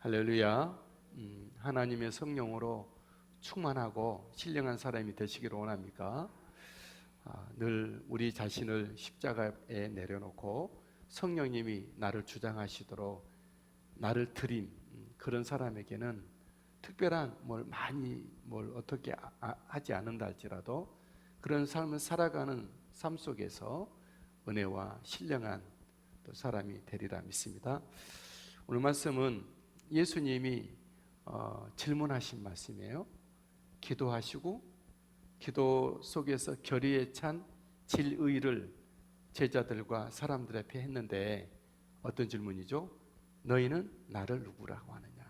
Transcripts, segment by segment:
할렐루야. 하나님의 성령으로 충만하고 신령한 사람이 되시기를 원합니까? 늘 우리 자신을 십자가에 내려놓고 성령님이 나를 주장하시도록 나를 드린 그런 사람에게는 특별한 뭘 어떻게 하지 않는다 할지라도 그런 삶을 살아가는 삶 속에서 은혜와 신령한 또 사람이 되리라 믿습니다. 오늘 말씀은 예수님이 질문하신 말씀이에요. 기도하시고 기도 속에서 결의에 찬 질의를 제자들과 사람들 앞에 했는데 어떤 질문이죠? 너희는 나를 누구라고 하느냐?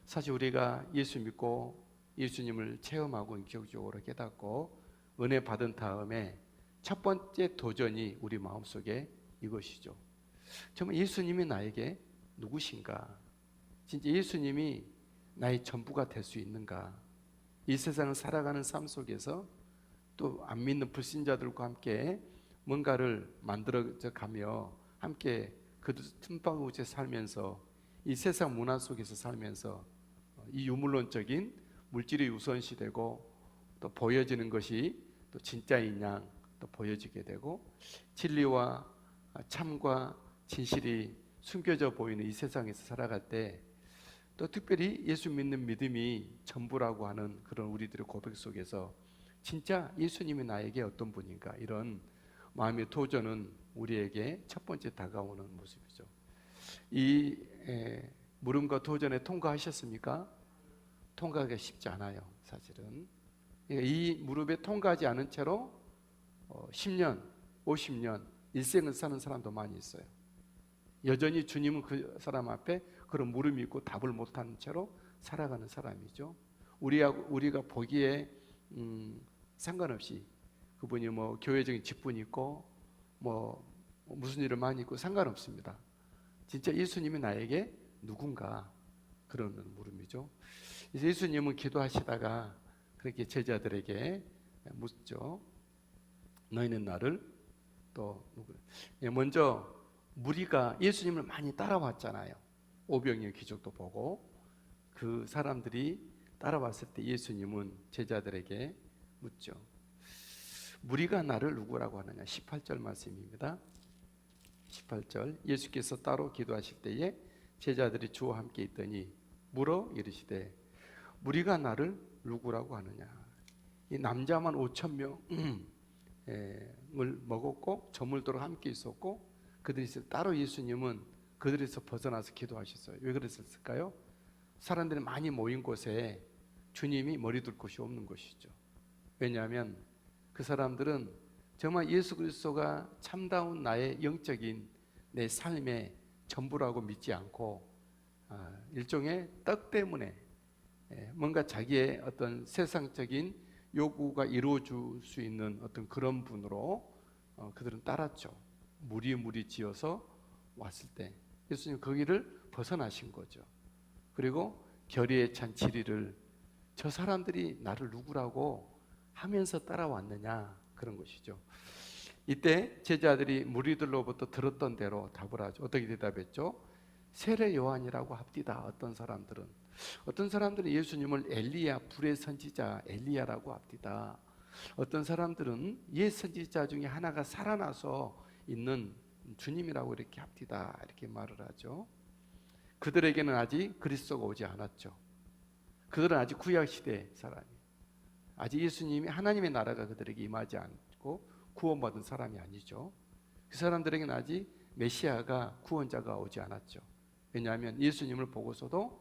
사실 우리가 예수 믿고 예수님을 체험하고 인격적으로 깨닫고 은혜 받은 다음에 첫 번째 도전이 우리 마음속에 이것이죠. 정말 예수님이 나에게 누구신가? 진짜 예수님이 나의 전부가 될 수 있는가? 이 세상을 살아가는 삶 속에서 또 안 믿는 불신자들과 함께 뭔가를 만들어져 가며 함께 그 틈바구니에 살면서 이 세상 문화 속에서 살면서 이 유물론적인 물질이 우선시 되고 또 보여지는 것이 또 진짜인 양 또 보여지게 되고 진리와 참과 진실이 숨겨져 보이는 이 세상에서 살아갈 때 또 특별히 예수 믿는 믿음이 전부라고 하는 그런 우리들의 고백 속에서 진짜 예수님이 나에게 어떤 분인가 이런 마음의 도전은 우리에게 첫 번째 다가오는 모습이죠. 이 물음과 도전에 통과하셨습니까? 통과하기가 쉽지 않아요, 사실은. 이 무릎에 통과하지 않은 채로 10년, 50년 일생을 사는 사람도 많이 있어요. 여전히 주님은 그 사람 앞에 그런 물음이 있고 답을 못하는 채로 살아가는 사람이죠. 우리가 보기에 상관없이 그분이 교회적인 직분이 있고 무슨 일을 많이 있고 상관없습니다. 진짜 예수님이 나에게 누군가 그런 물음이죠. 그래서 예수님은 기도하시다가 그렇게 제자들에게 묻죠. 너희는 나를 또 누구를? 먼저 무리가 예수님을 많이 따라왔잖아요. 오병이어 기적도 보고 그 사람들이 따라왔을 때 예수님은 제자들에게 묻죠. 무리가 나를 누구라고 하느냐? 18절 말씀입니다. 18절 예수께서 따로 기도하실 때에 제자들이 주와 함께 있더니 물어 이르시되 무리가 나를 누구라고 하느냐? 이 남자만 5,000명을 먹었고 저물도록 함께 있었고 그들이 따로 예수님은 그들에서 벗어나서 기도하셨어요. 왜 그랬을까요? 사람들이 많이 모인 곳에 주님이 머리 둘 곳이 없는 것이죠. 왜냐하면 그 사람들은 정말 예수 그리스도가 참다운 나의 영적인 내 삶의 전부라고 믿지 않고 일종의 떡 때문에 뭔가 자기의 어떤 세상적인 요구가 이루어질 수 있는 어떤 그런 분으로 그들은 따랐죠. 무리 지어서 왔을 때 예수님 거기를 벗어나신 거죠. 그리고 결의에 찬 질의를 저 사람들이 나를 누구라고 하면서 따라왔느냐 그런 것이죠. 이때 제자들이 무리들로부터 들었던 대로 답을 하죠. 어떻게 대답했죠? 세례 요한이라고 합디다. 어떤 사람들은 예수님을 엘리야 불의 선지자 엘리야라고 합디다. 어떤 사람들은 옛 선지자 중에 하나가 살아나서 있는 주님이라고 이렇게 합디다 이렇게 말을 하죠. 그들에게는 아직 그리스도가 오지 않았죠. 그들은 아직 구약시대 사람이 아직 예수님이 하나님의 나라가 그들에게 임하지 않고 구원받은 사람이 아니죠. 그 사람들에게는 아직 메시아가 구원자가 오지 않았죠. 왜냐하면 예수님을 보고서도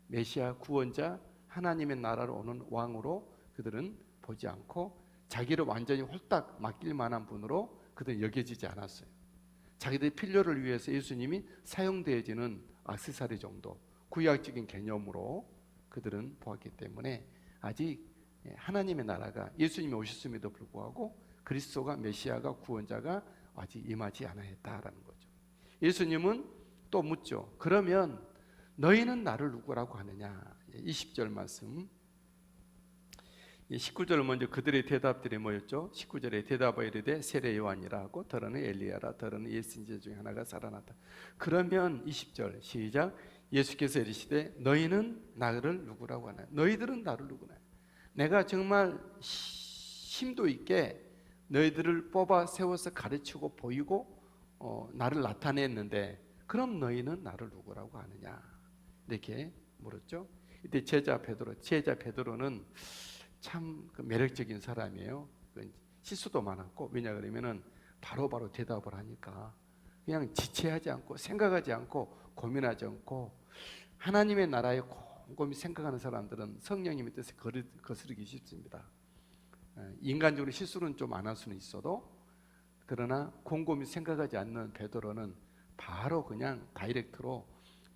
메시아 구원자 하나님의 나라로 오는 왕으로 그들은 보지 않고 자기를 완전히 홀딱 맡길 만한 분으로 그들은 여겨지지 않았어요. 자기들의 필요를 위해서 예수님이 사용되어지는 액세서리 정도 구약적인 개념으로 그들은 보았기 때문에 아직 하나님의 나라가 예수님이 오셨음에도 불구하고 그리스도가 메시아가 구원자가 아직 임하지 않았다라는 거죠. 예수님은 또 묻죠. 그러면 너희는 나를 누구라고 하느냐? 20절 말씀 19절 먼저 그들의 대답들이 뭐였죠? 19절에 대답하여 이르되 세례 요한이라 하고 더러는 엘리야라 더러는 예수인자 중에 하나가 살아났다. 그러면 20절 시작. 예수께서 이르시되 너희는 나를 누구라고 하나? 너희들은 나를 누구나? 내가 정말 심도 있게 너희들을 뽑아 세워서 가르치고 보이고 나를 나타냈는데 그럼 너희는 나를 누구라고 하느냐? 이렇게 물었죠. 이때 제자 베드로는 참 매력적인 사람이에요. 실수도 많았고 왜냐 그러면은 바로바로 대답을 하니까 그냥 지체하지 않고 생각하지 않고 고민하지 않고 하나님의 나라에 곰곰이 생각하는 사람들은 성령님의 뜻에 거스르기 쉽습니다. 인간적으로 실수는 좀 안 할 수는 있어도 그러나 곰곰이 생각하지 않는 베드로는 바로 그냥 다이렉트로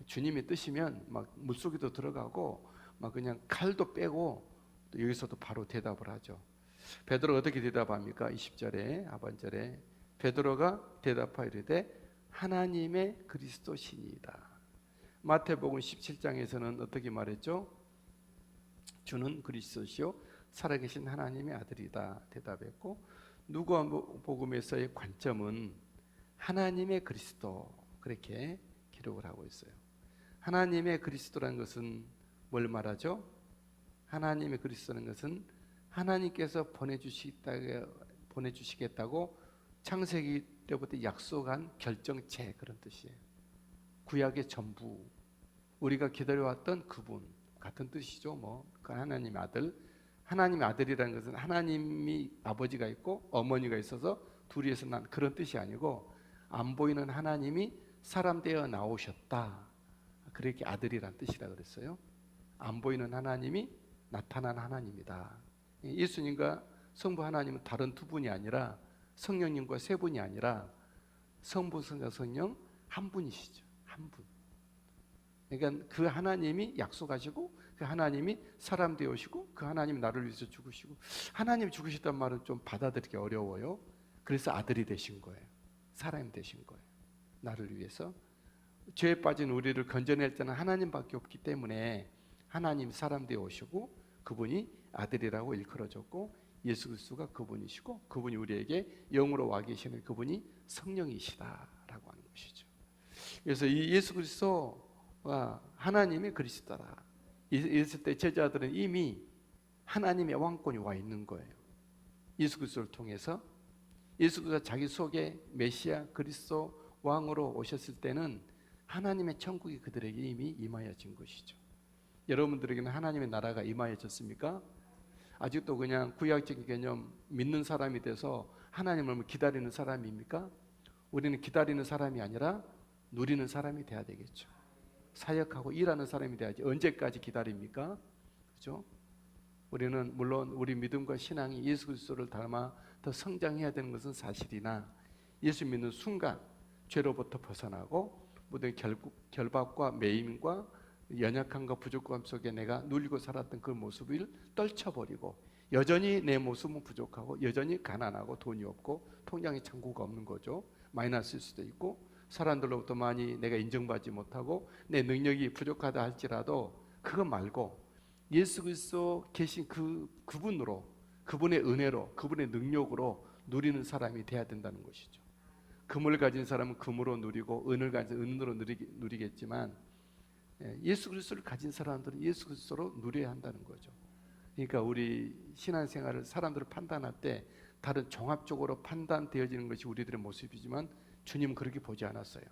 주님의 뜻이면 막 물속에도 들어가고 막 그냥 칼도 빼고 또 여기서도 바로 대답을 하죠. 베드로가 어떻게 대답합니까? 20절에 하반절에 베드로가 대답하여 이르되 하나님의 그리스도시니이다. 마태복음 17장에서는 어떻게 말했죠? 주는 그리스도시요 살아계신 하나님의 아들이다 대답했고, 누가복음에서의 관점은 하나님의 그리스도 그렇게 기록을 하고 있어요. 하나님의 그리스도라는 것은 뭘 말하죠? 하나님의 그리스도라는 것은 하나님께서 보내주시겠다고 창세기 때부터 약속한 결정체 그런 뜻이에요. 구약의 전부, 우리가 기다려왔던 그분 같은 뜻이죠. 그 하나님의 아들, 하나님의 아들이라는 것은 하나님이 아버지가 있고 어머니가 있어서 둘이서 난 그런 뜻이 아니고 안 보이는 하나님이 사람 되어 나오셨다. 그렇게 아들이란 뜻이라 그랬어요. 안 보이는 하나님이 나타난 하나님이다. 예수님과 성부 하나님은 다른 두 분이 아니라 성령님과 세 분이 아니라 성부, 성자, 성령 한 분이시죠. 한 분. 그러니까 그 하나님이 약속하시고 그 하나님이 사람 되오시고 그 하나님이 나를 위해서 죽으시고, 하나님이 죽으셨단 말은 좀 받아들이기 어려워요. 그래서 아들이 되신 거예요. 사람이 되신 거예요. 나를 위해서. 죄에 빠진 우리를 건져낼 때는 하나님밖에 없기 때문에 하나님 사람 되어 오시고 그분이 아들이라고 일컬어졌고 예수 그리스도가 그분이시고 그분이 우리에게 영으로 와 계시는 그분이 성령이시다라고 하는 것이죠. 그래서 이 예수 그리스도가 하나님의 그리스도라 이랬을 때 제자들은 이미 하나님의 왕권이 와 있는 거예요. 예수 그리스도를 통해서. 예수 그리스도가 자기 속에 메시아 그리스도 왕으로 오셨을 때는 하나님의 천국이 그들에게 이미 임하여진 것이죠. 여러분들에게는 하나님의 나라가 임하여졌습니까? 아직도 그냥 구약적인 개념 믿는 사람이 돼서 하나님을 기다리는 사람입니까? 우리는 기다리는 사람이 아니라 누리는 사람이 돼야 되겠죠. 사역하고 일하는 사람이 돼야지. 언제까지 기다립니까? 그렇죠? 우리는 물론 우리 믿음과 신앙이 예수 그리스도를 닮아 더 성장해야 되는 것은 사실이나 예수 믿는 순간 죄로부터 벗어나고 모든 결박과 매임과 연약함과 부족함 속에 내가 눌리고 살았던 그 모습을 떨쳐버리고 여전히 내 모습은 부족하고 여전히 가난하고 돈이 없고 통장에 창고가 없는 거죠. 마이너스일 수도 있고 사람들로부터 많이 내가 인정받지 못하고 내 능력이 부족하다 할지라도 그거 말고 예수 그리스도 계신 그분으로, 그분의 은혜로, 그분의 능력으로 누리는 사람이 돼야 된다는 것이죠. 금을 가진 사람은 금으로 누리고 은을 가진 은으로 누리겠지만 예수 그리스도를 가진 사람들은 예수 그리스도로 누려야 한다는 거죠. 그러니까 우리 신앙생활을 사람들을 판단할 때 다른 종합적으로 판단되어지는 것이 우리들의 모습이지만 주님은 그렇게 보지 않았어요.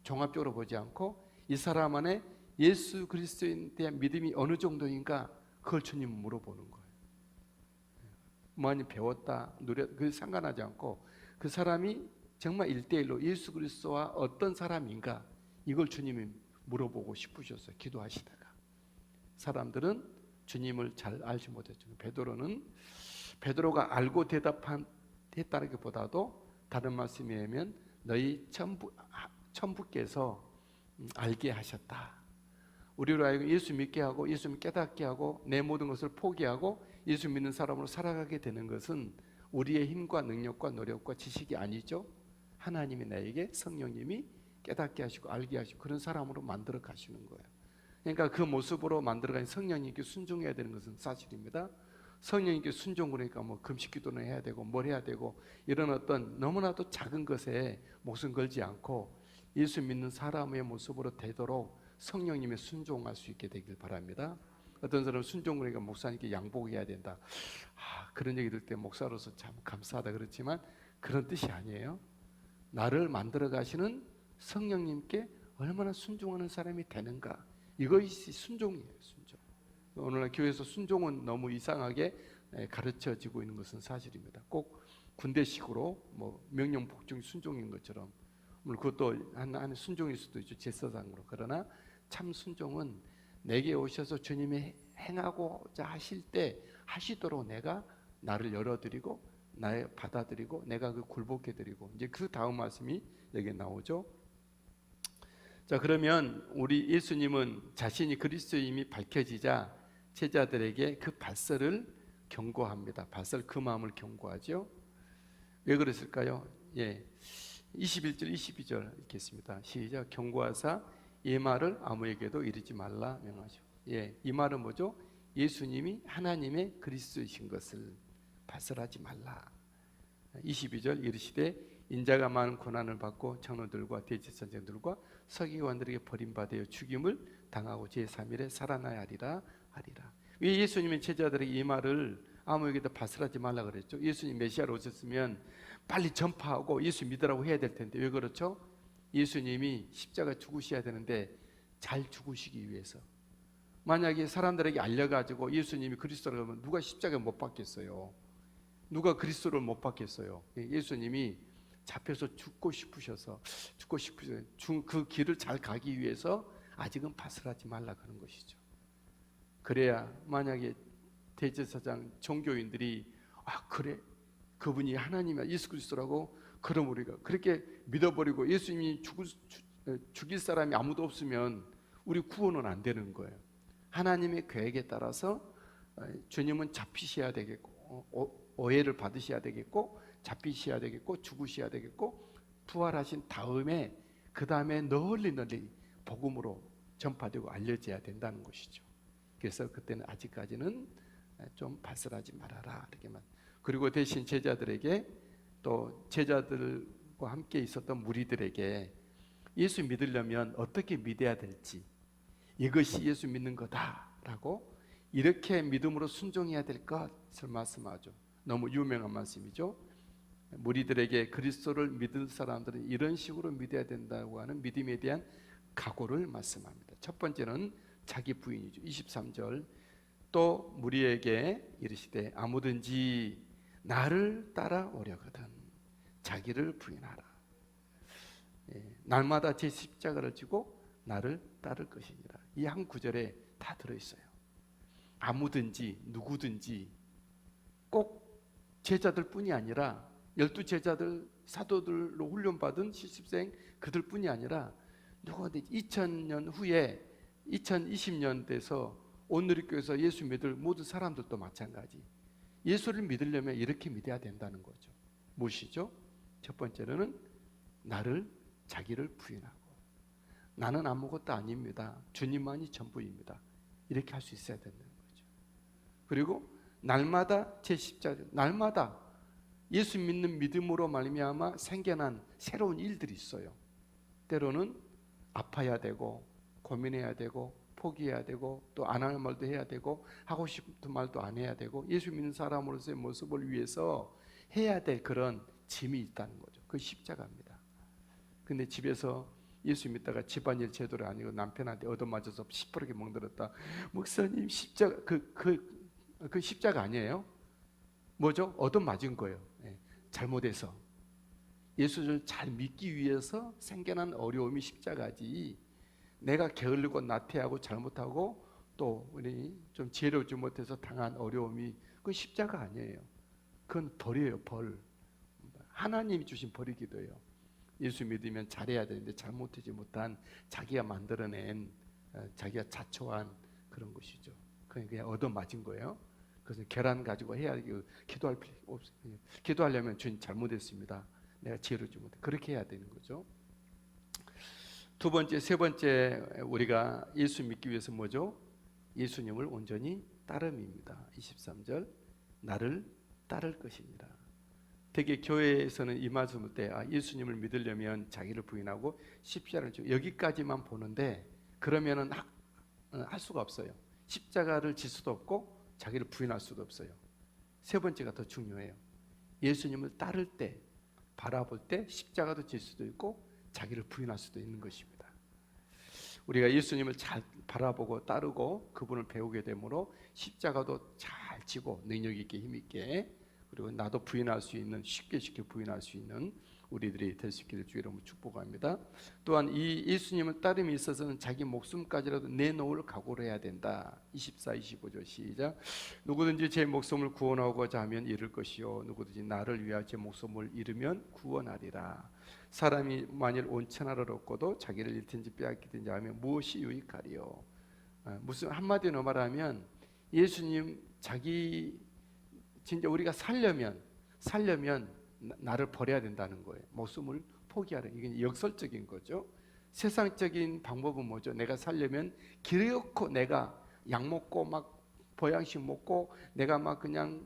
종합적으로 보지 않고 이 사람 안에 예수 그리스도에 대한 믿음이 어느 정도인가 그걸 주님은 물어보는 거예요. 많이 배웠다, 그 상관하지 않고 그 사람이 정말 1대1로 예수 그리스도와 어떤 사람인가 이걸 주님이 물어보고 싶으셨어요. 기도하시다가. 사람들은 주님을 잘 알지 못했죠. 베드로가 알고 대답했다기보다도 다른 말씀에 의하면 너희 천부께서 알게 하셨다. 우리로 하여금 예수 믿게 하고 예수 깨닫게 하고 내 모든 것을 포기하고 예수 믿는 사람으로 살아가게 되는 것은 우리의 힘과 능력과 노력과 지식이 아니죠. 하나님이 나에게 성령님이 깨닫게 하시고 알게 하시고 그런 사람으로 만들어 가시는 거예요. 그러니까 그 모습으로 만들어 가신 성령님께 순종해야 되는 것은 사실입니다. 성령님께 순종 그러니까 뭐 금식기도는 해야 되고 뭘 해야 되고 이런 어떤 너무나도 작은 것에 목숨 걸지 않고 예수 믿는 사람의 모습으로 되도록 성령님의 순종할 수 있게 되길 바랍니다. 어떤 사람은 순종 그러니까 목사님께 양복해야 된다. 그런 얘기 들을 때 목사로서 참 감사하다 그렇지만 그런 뜻이 아니에요. 나를 만들어 가시는 성령님께 얼마나 순종하는 사람이 되는가, 이것이 순종이에요. 순종. 오늘날 교회에서 순종은 너무 이상하게 가르쳐지고 있는 것은 사실입니다. 꼭 군대식으로 뭐 명령 복종 순종인 것처럼, 물론 그것도 하나의 순종일 수도 있죠, 제사상으로. 그러나 참 순종은 내게 오셔서 주님이 행하고자 하실 때 하시도록 내가 나를 열어드리고 나의 받아들이고 내가 그 굴복해 드리고, 이제 그 다음 말씀이 여기에 나오죠. 자, 그러면 우리 예수님은 자신이 그리스도임이 밝혀지자 제자들에게 그 발설을 경고합니다. 발설 그 마음을 경고하죠. 왜 그랬을까요? 21절 22절 읽겠습니다. 시작. 경고하사 이 말을 아무에게도 이르지 말라 명하죠. 이 말은 뭐죠? 예수님이 하나님의 그리스도이신 것을 발설하지 말라. 22절 이르시되 인자가 많은 고난을 받고 장로들과 대제사장들과 서기관들에게 버림받아 죽임을 당하고 제3일에 살아나야 하리라. 왜 예수님의 제자들에게 이 말을 아무에게도 발설하지 말라 그랬죠? 예수님 메시아로 오셨으면 빨리 전파하고 예수 믿으라고 해야 될 텐데 왜 그렇죠? 예수님이 십자가 죽으셔야 되는데 잘 죽으시기 위해서. 만약에 사람들에게 알려가지고 예수님이 그리스도라고 하면 누가 십자가 못 박겠어요? 누가 그리스도를 못 받겠어요? 예수님이 잡혀서 죽고 싶으셔서 그 길을 잘 가기 위해서 아직은 발설하지 말라 그런 것이죠. 그래야 만약에 대제사장 종교인들이 그래 그분이 하나님이야 예수 그리스도라고 그럼 우리가 그렇게 믿어버리고 예수님이 죽일 사람이 아무도 없으면 우리 구원은 안 되는 거예요. 하나님의 계획에 따라서 주님은 잡히셔야 되겠고 오해를 받으셔야 되겠고 잡히셔야 되겠고 죽으셔야 되겠고 부활하신 다음에 그 다음에 널리 복음으로 전파되고 알려져야 된다는 것이죠. 그래서 그때는 아직까지는 좀 발설하지 말아라 이렇게만. 그리고 대신 제자들에게 또 제자들과 함께 있었던 무리들에게 예수 믿으려면 어떻게 믿어야 될지, 이것이 예수 믿는 거다라고 이렇게 믿음으로 순종해야 될 것을 말씀하죠. 너무 유명한 말씀이죠. 무리들에게 그리스도를 믿을 사람들은 이런 식으로 믿어야 된다고 하는 믿음에 대한 각오를 말씀합니다. 첫 번째는 자기 부인이죠. 23절 또 무리에게 이르시되 아무든지 나를 따라오려거든 자기를 부인하라. 날마다 제 십자가를 지고 나를 따를 것이니라. 이 한 구절에 다 들어있어요. 아무든지 누구든지 꼭 제자들 뿐이 아니라 12제자들 사도들로 훈련받은 70생 그들 뿐이 아니라 누구든지 2000년 후에 2020년 돼서 온누리교회에서 예수 믿을 모든 사람들도 마찬가지. 예수를 믿으려면 이렇게 믿어야 된다는 거죠. 무엇이죠? 첫 번째로는 나를 자기를 부인하고 나는 아무것도 아닙니다. 주님만이 전부입니다. 이렇게 할 수 있어야 된다는 거죠. 그리고 날마다 제 십자가, 날마다 예수 믿는 믿음으로 말미암아 생겨난 새로운 일들이 있어요. 때로는 아파야 되고 고민해야 되고 포기해야 되고 또 안 할 말도 해야 되고 하고 싶은 말도 안 해야 되고 예수 믿는 사람으로서의 모습을 위해서 해야 될 그런 짐이 있다는 거죠. 그 십자가입니다. 근데 집에서 예수 믿다가 집안일 제대로 아니고 남편한테 얻어맞아서 시퍼렇게 멍들었다. 목사님 십자가 그 십자가 아니에요? 뭐죠? 얻어맞은 거예요. 잘못해서 예수를 잘 믿기 위해서 생겨난 어려움이 십자가지. 내가 게을르고 나태하고 잘못하고 또 우리 좀 지혜롭지 못해서 당한 어려움이 그 십자가 아니에요. 그건 벌이에요. 벌. 하나님이 주신 벌이기도 해요. 예수 믿으면 잘해야 되는데 잘못하지 못한 자기가 만들어낸 자기가 자초한 그런 것이죠. 그냥 얻어맞은 거예요. 그래서 계란 가지고 해야 기도할 필요 없어요. 기도하려면 주님 잘못했습니다. 내가 지혜롭지 못해. 그렇게 해야 되는 거죠. 두 번째, 세 번째 우리가 예수 믿기 위해서 뭐죠? 예수님을 온전히 따름입니다. 23절 나를 따를 것이니라. 되게 교회에서는 이 말씀을 때 예수님을 믿으려면 자기를 부인하고 십자가를 지고 여기까지만 보는데 그러면은 할 수가 없어요. 십자가를 질 수도 없고 자기를 부인할 수도 없어요. 세 번째가 더 중요해요. 예수님을 따를 때, 바라볼 때 십자가도 질 수도 있고 자기를 부인할 수도 있는 것입니다. 우리가 예수님을 잘 바라보고 따르고 그분을 배우게 되므로 십자가도 잘 지고 능력 있게 힘 있게, 그리고 나도 부인할 수 있는, 쉽게 부인할 수 있는 우리들이 될 수 있기를 주의 이름으로 축복합니다. 또한 이 예수님을 따름에 있어서는 자기 목숨까지라도 내놓을 각오를 해야 된다. 24, 25절 시작. 누구든지 제 목숨을 구원하고자 하면 잃을 것이요 누구든지 나를 위하여 제 목숨을 잃으면 구원하리라. 사람이 만일 온 천하를 얻고도 자기를 잃든지 빼앗기든지 하면 무엇이 유익하리요. 무슨 한마디로 말하면 예수님 자기 진짜 우리가 살려면 나를 버려야 된다는 거예요. 목숨을 포기하라. 이게 역설적인 거죠. 세상적인 방법은 뭐죠? 내가 살려면 기어코 내가 약 먹고 막 보양식 먹고 내가 막 그냥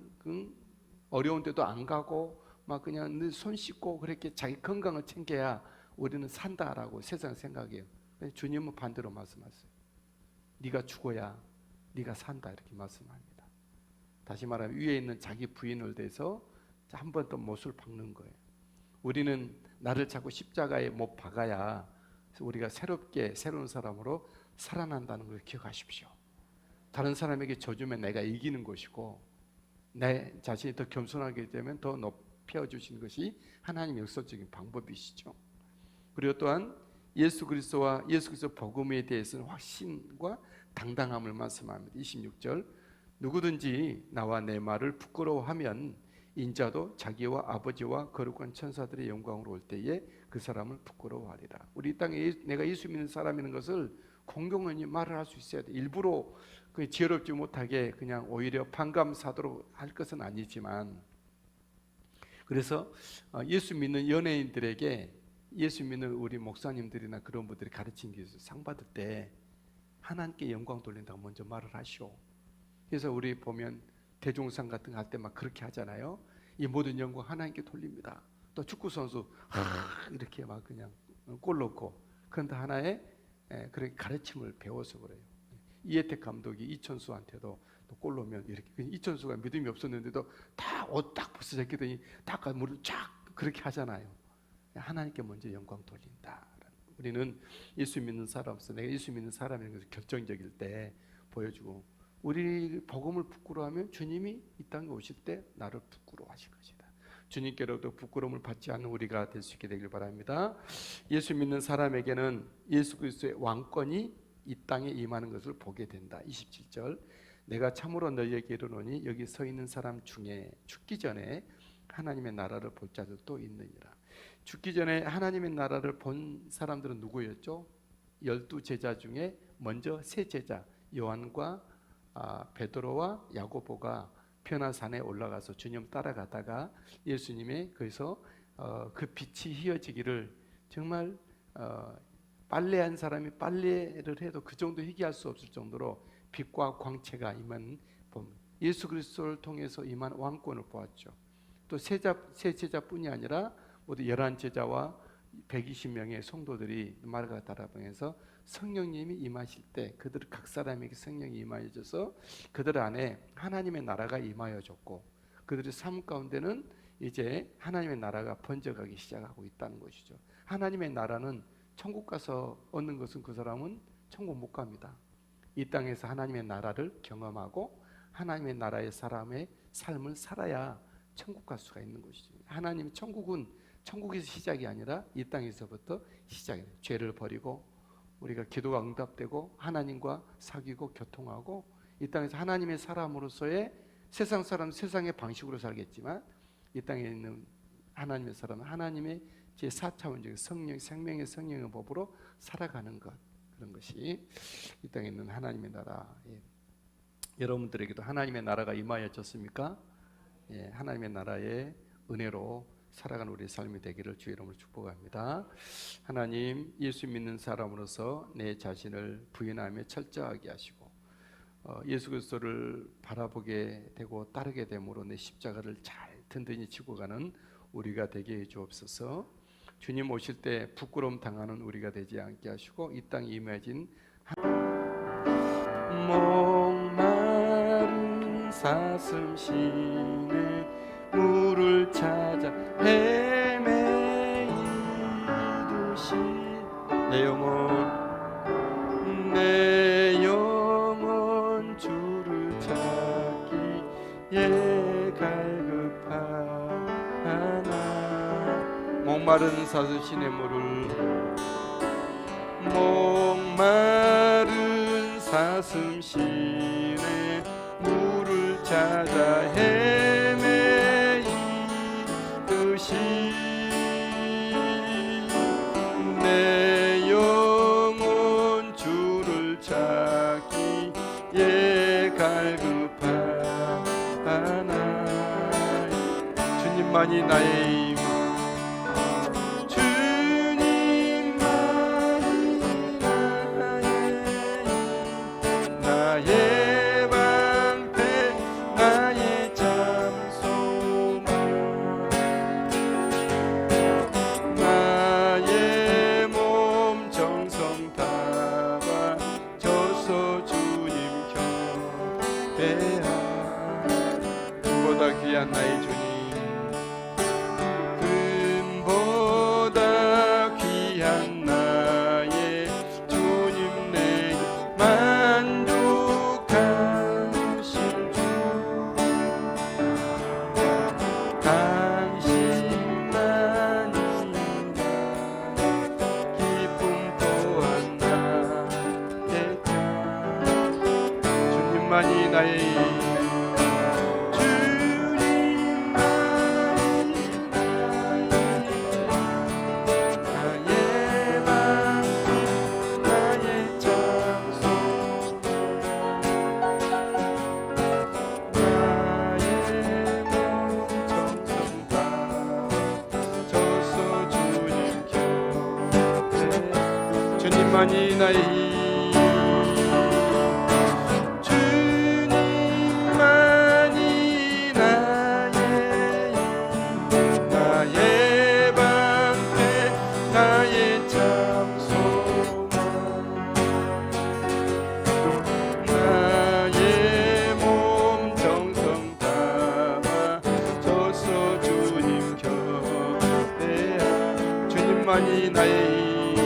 어려운 데도 안 가고 막 그냥 늘 손 씻고 그렇게 자기 건강을 챙겨야 우리는 산다라고 세상 생각해요. 주님은 반대로 말씀하세요. 네가 죽어야 네가 산다 이렇게 말씀합니다. 다시 말하면 위에 있는 자기 부인을 대해서 한 번 더 못을 박는 거예요. 우리는 나를 자꾸 십자가에 못 박아야 우리가 새롭게 새로운 사람으로 살아난다는 걸 기억하십시오. 다른 사람에게 져주면 내가 이기는 것이고 내 자신이 더 겸손하게 되면 더 높여주시는 것이 하나님의 역설적인 방법이시죠. 그리고 또한 예수 그리스도 복음에 대해서는 확신과 당당함을 말씀합니다. 26절 누구든지 나와 내 말을 부끄러워하면 인자도 자기와 아버지와 거룩한 천사들의 영광으로 올 때에 그 사람을 부끄러워하리라. 우리 땅에 내가 예수 믿는 사람이라는 것을 공공연히 말을 할 수 있어야 돼. 일부러 지혜롭지 못하게 그냥 오히려 반감사도록 할 것은 아니지만, 그래서 예수 믿는 연예인들에게 예수 믿는 우리 목사님들이나 그런 분들이 가르친 게 있어요. 상 받을 때 하나님께 영광 돌린다고 먼저 말을 하시오. 그래서 우리 보면 대종상 같은 거 할 때 막 그렇게 하잖아요. 이 모든 영광 하나님께 돌립니다. 또 축구 선수 이렇게 막 그냥 골 넣고, 그런데 하나의 그런 가르침을 배워서 그래요. 이혜택 감독이 이천수한테도 골 넣으면 이렇게, 이천수가 믿음이 없었는데도 다 옷 딱 벗어졌더니 딱 물을 쫙 그렇게 하잖아요. 하나님께 먼저 영광 돌린다. 우리는 예수 믿는 사람으로서 내가 예수 믿는 사람인 것을 결정적일 때 보여주고, 우리 복음을 부끄러워하면 주님이 이 땅에 오실 때 나를 부끄러워하실 것이다. 주님께로도 부끄러움을 받지 않는 우리가 될 수 있게 되길 바랍니다. 예수 믿는 사람에게는 예수 그리스도의 왕권이 이 땅에 임하는 것을 보게 된다. 27절 내가 참으로 너희에게 이르노니 여기 서 있는 사람 중에 죽기 전에 하나님의 나라를 볼 자들도 있느니라. 죽기 전에 하나님의 나라를 본 사람들은 누구였죠? 12제자 중에 먼저 세 제자 요한과 베드로와 야고보가 변화산에 올라가서 주님 따라가다가 예수님의 거기서 그 빛이 휘어지기를, 정말 빨래한 사람이 빨래를 해도 그 정도 희귀할 수 없을 정도로 빛과 광채가 임한 예수 그리스도를 통해서 임한 왕권을 보았죠. 또 세 제자뿐이 아니라 모두 11제자와 120명의 성도들이 마르가다라방에서 성령님이 임하실 때 그들 각 사람에게 성령이 임하여져서 그들 안에 하나님의 나라가 임하여졌고, 그들의 삶 가운데는 이제 하나님의 나라가 번져가기 시작하고 있다는 것이죠. 하나님의 나라는 천국 가서 얻는 것은 그 사람은 천국 못 갑니다. 이 땅에서 하나님의 나라를 경험하고 하나님의 나라의 사람의 삶을 살아야 천국 갈 수가 있는 것이죠. 하나님의 천국은 천국에서 시작이 아니라 이 땅에서부터 시작이에요. 죄를 버리고 우리가 기도가 응답되고 하나님과 사귀고 교통하고 이 땅에서 하나님의 사람으로서의, 세상 사람 세상의 방식으로 살겠지만 이 땅에 있는 하나님의 사람은 하나님의 제4차원적인 성령, 생명의 성령의 법으로 살아가는 것, 그런 것이 이 땅에 있는 하나님의 나라. 여러분들에게도 하나님의 나라가 임하여졌습니까? 하나님의 나라의 은혜로 살아가는 우리의 삶이 되기를 주의 이름으로 축복합니다. 하나님, 예수 믿는 사람으로서 내 자신을 부인하며 철저하게 하시고 예수 그리스도를 바라보게 되고 따르게 됨으로 내 십자가를 잘 든든히 지고 가는 우리가 되게 해 주옵소서. 주님 오실 때 부끄러움 당하는 우리가 되지 않게 하시고 이 땅에 임해진 목마른 사슴 시내 물을 찾아 헤매이듯이 내 영혼 주를 찾기에 갈급하나 목마른 사슴 시내 목마른 사슴 시내 물을 찾아 헤매이듯이 내 영혼 주를 찾기에 갈급하나 주님만이 나의 힘 나의 방패 나의 잠소망 나의 몸 정성 다 바쳐서 주님 경배하 금보다 귀한 나의 주님 금보다 귀한 나의 주님 내 주님만이 나의 주님만이 나의 힘 주님만이 나의 힘 나의 방패 나의 잠소망 나의 몸 정성 다 바쳐서 주님 곁에 주님만이 나의 힘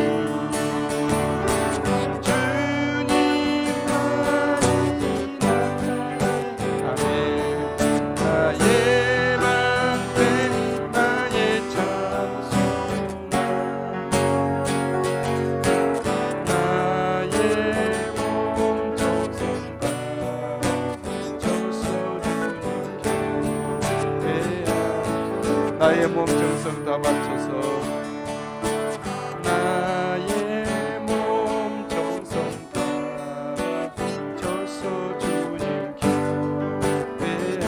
나의 몸 정성 다 바쳐서 나의 몸 정성 다 바쳐서 주님 경배하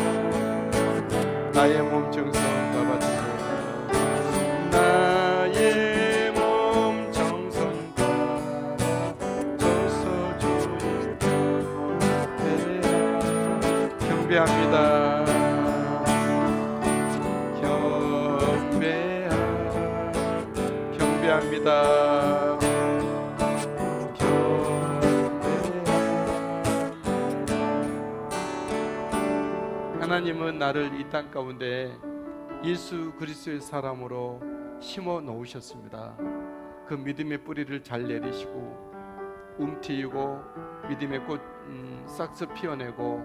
나의 몸 정성 다 바쳐서 나의 몸 정성 다 바쳐서 주님 경배하 경배합니다. 경배합니다. 하나님은 나를 이 땅 가운데 예수 그리스도의 사람으로 심어 놓으셨습니다. 그 믿음의 뿌리를 잘 내리시고 움트이고 믿음의 꽃 싹스 피어내고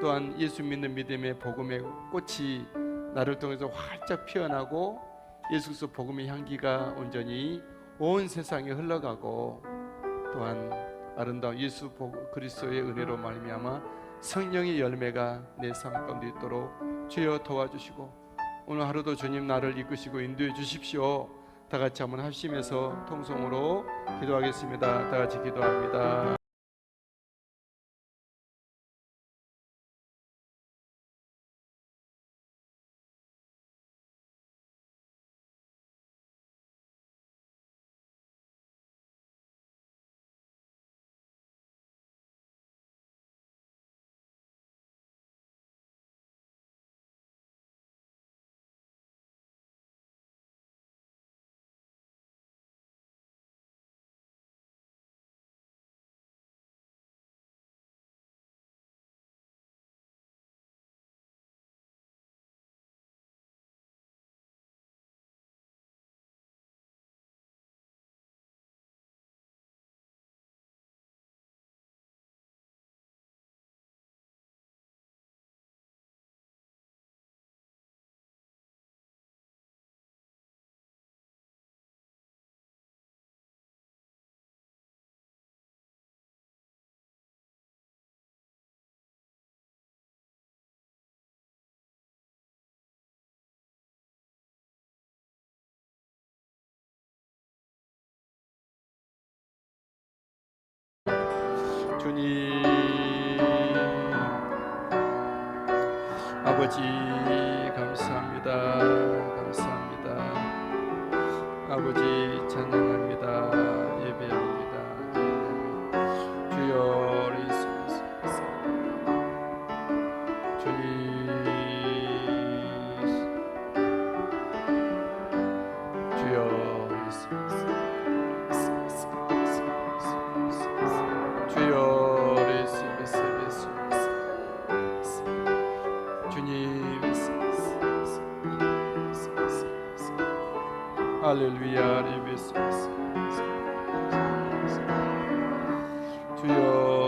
또한 예수 믿는 믿음의 복음의 꽃이 나를 통해서 활짝 피어나고 예수 그리스도 복음의 향기가 온전히 온 세상에 흘러가고 또한 아름다운 예수 그리스도의 은혜로 말미암아 성령의 열매가 내 삶 가운데 있도록 주여 도와주시고 오늘 하루도 주님 나를 이끄시고 인도해 주십시오. 다 같이 한번 합심해서 통성으로 기도하겠습니다. 다 같이 기도합니다. 주님 아버지 감사합니다. 감사합니다. 아버지 찬양합니다. 예배합니다. 주여 예수 주님 주여 예수 주여 예수 주님 할렐루야 예수 주여